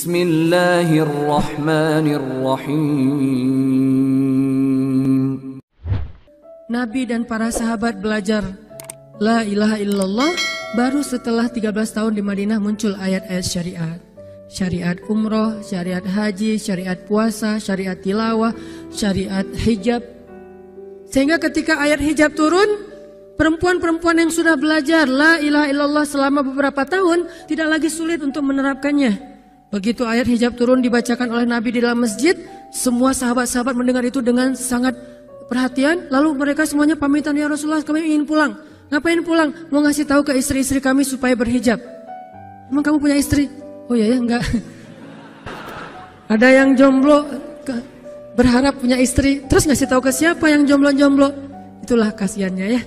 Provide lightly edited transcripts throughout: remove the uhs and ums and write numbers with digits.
Bismillahirrahmanirrahim. Nabi dan para sahabat belajar La ilaha illallah baru setelah 13 tahun di Madinah muncul ayat-ayat syariat. Syariat umroh, syariat haji, syariat puasa, syariat tilawah, syariat hijab. Sehingga ketika ayat hijab turun, perempuan-perempuan yang sudah belajar La ilaha illallah selama beberapa tahun tidak lagi sulit untuk menerapkannya. Begitu ayat hijab turun dibacakan oleh Nabi di dalam masjid, semua sahabat-sahabat mendengar itu dengan sangat perhatian. Lalu mereka semuanya pamitan, ya Rasulullah kami ingin pulang. Ngapain pulang? Mau ngasih tahu ke istri-istri kami supaya berhijab. Emang kamu punya istri? Oh ya enggak. Ada yang jomblo berharap punya istri, terus ngasih tahu ke siapa yang jomblo-jomblo? Itulah kasihannya ya.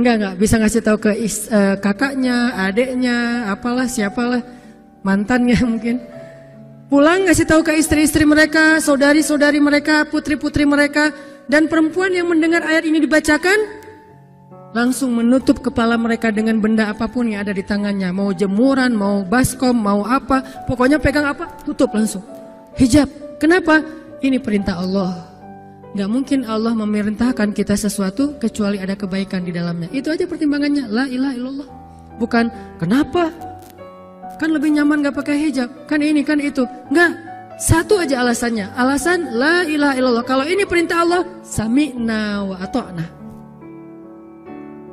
Enggak bisa ngasih tahu ke kakaknya, adeknya, apalah siapalah, mantannya mungkin. Pulang ngasih tahu ke istri-istri mereka, saudari-saudari mereka, putri-putri mereka. Dan perempuan yang mendengar ayat ini dibacakan langsung menutup kepala mereka dengan benda apapun yang ada di tangannya. Mau jemuran, mau baskom, mau apa, pokoknya pegang apa, tutup langsung. Hijab. Kenapa? Ini perintah Allah. Gak mungkin Allah memerintahkan kita sesuatu kecuali ada kebaikan di dalamnya. Itu aja pertimbangannya. La ilaha illallah. Bukan kenapa? Kan lebih nyaman gak pakai hijab. Kan ini, kan itu. Enggak. Satu aja alasannya. Alasan la ilaha illallah. Kalau ini perintah Allah, sami'na wa ata'na.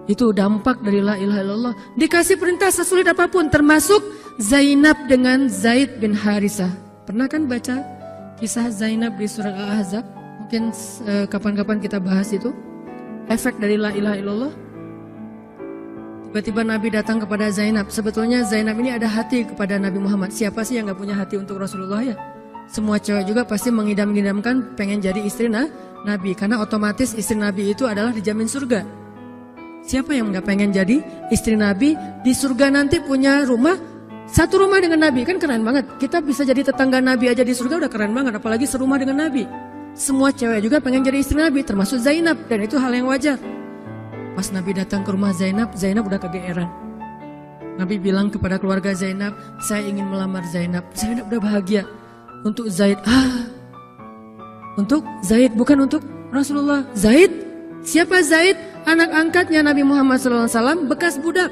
Itu dampak dari la ilaha illallah. Dikasih perintah sesulit apapun, termasuk Zainab dengan Zaid bin Harisah. Pernah kan baca kisah Zainab di surat Al-Ahzab? Mungkin kapan-kapan kita bahas itu. Efek dari la ilaha illallah. Tiba-tiba Nabi datang kepada Zainab. Sebetulnya Zainab ini ada hati kepada Nabi Muhammad. Siapa sih yang gak punya hati untuk Rasulullah ya? Semua cewek juga pasti mengidam-idamkan pengen jadi istri Nabi. Karena otomatis istri Nabi itu adalah dijamin surga. Siapa yang gak pengen jadi istri Nabi? Di surga nanti punya rumah, satu rumah dengan Nabi. Kan keren banget. Kita bisa jadi tetangga Nabi aja di surga udah keren banget. Apalagi serumah dengan Nabi. Semua cewek juga pengen jadi istri Nabi, termasuk Zainab. Dan itu hal yang wajar. Pas Nabi datang ke rumah Zainab, Zainab udah kegeeran. Nabi bilang kepada keluarga Zainab, saya ingin melamar Zainab. Zainab udah bahagia. Untuk Zaid, untuk Zaid, bukan untuk Rasulullah. Zaid? Siapa Zaid? Anak angkatnya Nabi Muhammad SAW, bekas budak.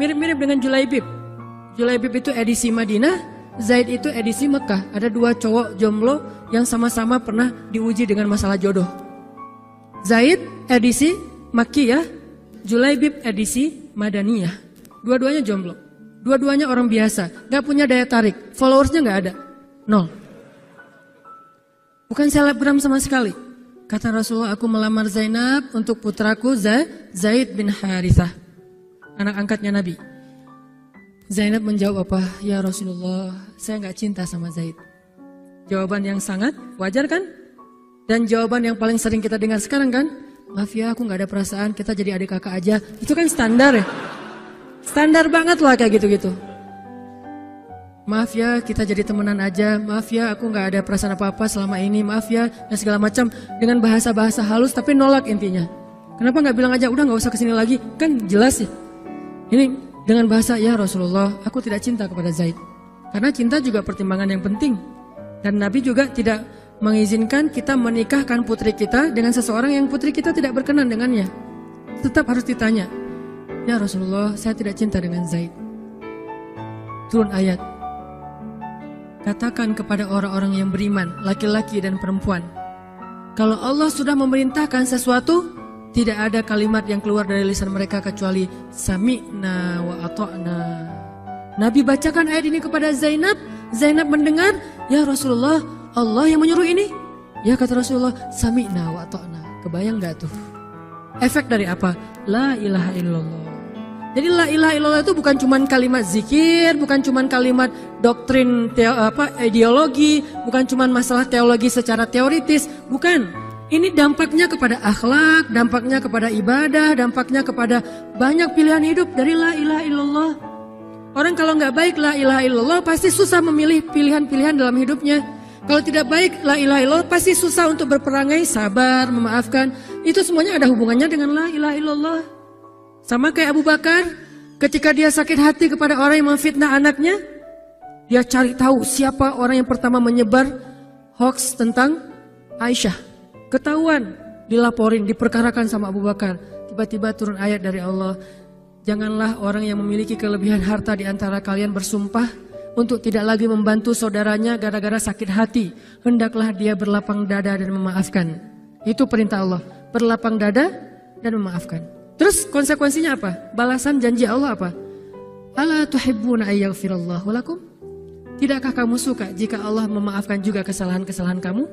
Mirip-mirip dengan Julaibib. Julaibib itu edisi Madinah, Zaid itu edisi Mekah. Ada dua cowok jomblo yang sama-sama pernah diuji dengan masalah jodoh. Zaid edisi Makkiyah, Julaibib edisi Madaniyah. Dua-duanya jomblo. Dua-duanya orang biasa, gak punya daya tarik. Followersnya gak ada, 0. Bukan selebgram sama sekali. Kata Rasulullah, aku melamar Zainab untuk putraku Zaid bin Harithah, anak angkatnya Nabi. Zainab menjawab apa? Ya Rasulullah, saya gak cinta sama Zaid. Jawaban yang sangat wajar kan? Dan jawaban yang paling sering kita dengar sekarang kan? Maaf ya, aku gak ada perasaan, kita jadi adik kakak aja. Itu kan standar ya? Standar banget lah kayak gitu-gitu. Maaf ya, kita jadi temenan aja. Maaf ya, aku gak ada perasaan apa-apa selama ini. Maaf ya, dan segala macam. Dengan bahasa-bahasa halus tapi nolak intinya. Kenapa gak bilang aja, udah gak usah kesini lagi? Kan jelas ya. Ini dengan bahasa, ya Rasulullah, aku tidak cinta kepada Zaid. Karena cinta juga pertimbangan yang penting. Dan Nabi juga tidak mengizinkan kita menikahkan putri kita dengan seseorang yang putri kita tidak berkenan dengannya. Tetap harus ditanya, ya Rasulullah, saya tidak cinta dengan Zaid. Turun ayat, katakan kepada orang-orang yang beriman, laki-laki dan perempuan, kalau Allah sudah memerintahkan sesuatu, tidak ada kalimat yang keluar dari lisan mereka kecuali sami'na wa ata'na. Nabi bacakan ayat ini kepada Zainab. Zainab mendengar, ya Rasulullah, Allah yang menyuruh ini. Ya kata Rasulullah, sami'na wa ata'na. Kebayang gak tuh? Efek dari apa? La ilaha illallah. Jadi la ilaha illallah itu bukan cuma kalimat zikir, bukan cuma kalimat doktrin ideologi, bukan cuma masalah teologi secara teoritis, bukan. Ini dampaknya kepada akhlak, dampaknya kepada ibadah, dampaknya kepada banyak pilihan hidup dari la ilaha illallah. Orang kalau nggak baik la ilaha illallah pasti susah memilih pilihan-pilihan dalam hidupnya. Kalau tidak baik la ilaha illallah pasti susah untuk berperangai, sabar, memaafkan. Itu semuanya ada hubungannya dengan la ilaha illallah. Sama kayak Abu Bakar ketika dia sakit hati kepada orang yang memfitnah anaknya. Dia cari tahu siapa orang yang pertama menyebar hoax tentang Aisyah. Ketahuan, dilaporin, diperkarakan sama Abu Bakar. Tiba-tiba turun ayat dari Allah. Janganlah orang yang memiliki kelebihan harta di antara kalian bersumpah untuk tidak lagi membantu saudaranya gara-gara sakit hati. Hendaklah dia berlapang dada dan memaafkan. Itu perintah Allah. Berlapang dada dan memaafkan. Terus konsekuensinya apa? Balasan janji Allah apa? Ala tuhibbuna ayyaghfirallahu lakum? Tidakkah kamu suka jika Allah memaafkan juga kesalahan-kesalahan kamu?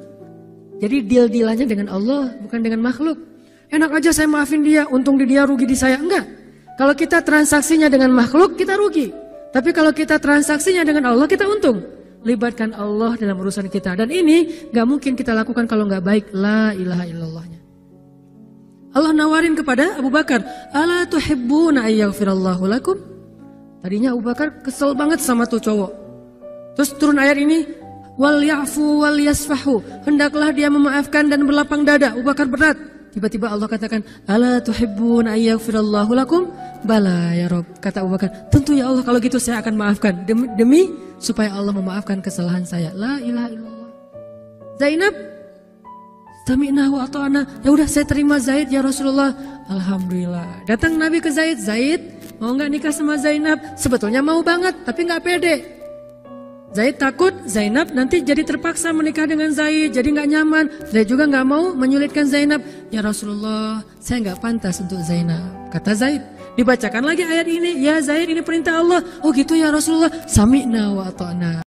Jadi deal-dealannya dengan Allah, bukan dengan makhluk. Enak aja saya maafin dia, untung di dia, rugi di saya. Enggak. Kalau kita transaksinya dengan makhluk, kita rugi. Tapi kalau kita transaksinya dengan Allah, kita untung. Libatkan Allah dalam urusan kita. Dan ini gak mungkin kita lakukan kalau gak baik. La ilaha illallahnya. Allah nawarin kepada Abu Bakar. Ala tuhibbuna ayyaghfirallahu lakum? Tadinya Abu Bakar kesel banget sama tuh cowok. Terus turun ayat ini, wal ya'fu wal yasfahu. Hendaklah dia memaafkan dan berlapang dada. Abu Bakar berat. Tiba-tiba Allah katakan, ala tuhibbuna ayyaghfirallahu lakum? Bala ya Rob. Kata Abu Bakar, tentu ya Allah kalau gitu saya akan maafkan. Demi supaya Allah memaafkan kesalahan saya. La ilaha illallah. Zainab, sami'na wa ata'na. Ya udah saya terima Zaid ya Rasulullah. Alhamdulillah. Datang Nabi ke Zaid. Zaid, mau nggak nikah sama Zainab? Sebetulnya mau banget, tapi nggak pede. Zaid takut Zainab nanti jadi terpaksa menikah dengan Zaid, jadi nggak nyaman. Zaid juga nggak mau menyulitkan Zainab. Ya Rasulullah, saya nggak pantas untuk Zainab. Kata Zaid. Dibacakan lagi ayat ini. Ya Zaid, ini perintah Allah. Oh gitu ya Rasulullah. Sami'na wa ata'na.